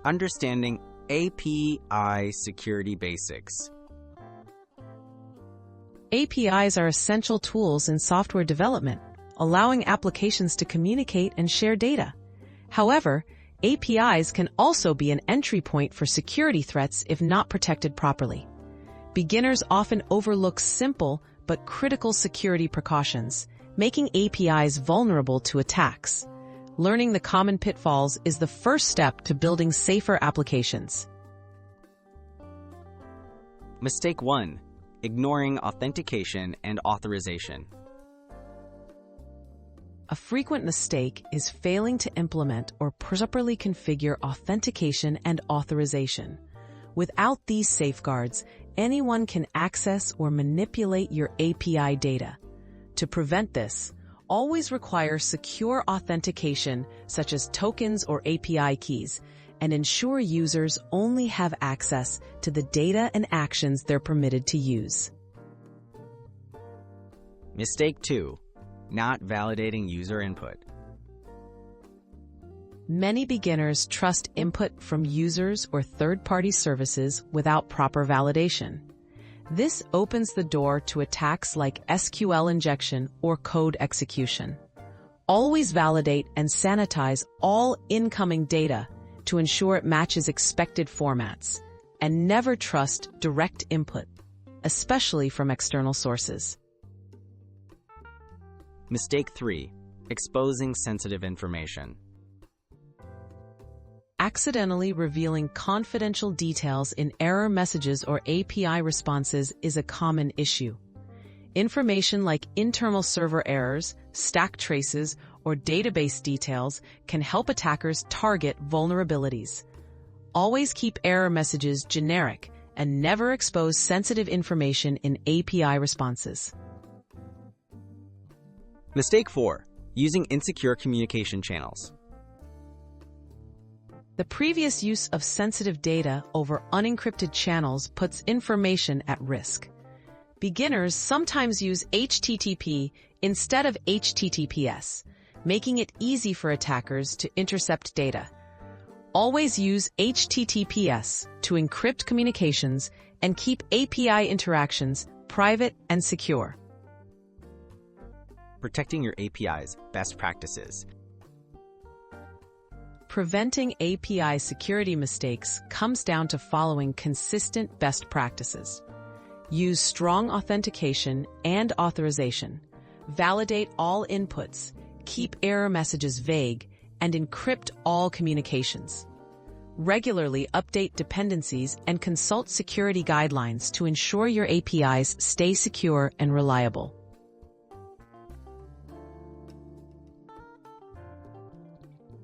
Understanding API security basics. APIs are essential tools in software development, allowing applications to communicate and share data. However, APIs can also be an entry point for security threats if not protected properly. Beginners often overlook simple but critical security precautions, making APIs vulnerable to attacks. Learning the common pitfalls is the first step to building safer applications. Mistake 1. Ignoring authentication and authorization. A frequent mistake is failing to implement or properly configure authentication and authorization. Without these safeguards, anyone can access or manipulate your API data. To prevent this, always require secure authentication, such as tokens or API keys, and ensure users only have access to the data and actions they're permitted to use. Mistake 2. Not validating user input. Many beginners trust input from users or third-party services without proper validation. This opens the door to attacks like SQL injection or code execution. Always validate and sanitize all incoming data to ensure it matches expected formats, and never trust direct input, especially from external sources. Mistake 3. Exposing sensitive information. Accidentally revealing confidential details in error messages or API responses is a common issue. Information like internal server errors, stack traces, or database details can help attackers target vulnerabilities. Always keep error messages generic and never expose sensitive information in API responses. Mistake 4. Using insecure communication channels. The previous use of sensitive data over unencrypted channels puts information at risk. Beginners sometimes use HTTP instead of HTTPS, making it easy for attackers to intercept data. Always use HTTPS to encrypt communications and keep API interactions private and secure. Protecting your APIs. Best practices. Preventing API security mistakes comes down to following consistent best practices. Use strong authentication and authorization. Validate all inputs. Keep error messages vague, and encrypt all communications. Regularly update dependencies and consult security guidelines to ensure your APIs stay secure and reliable.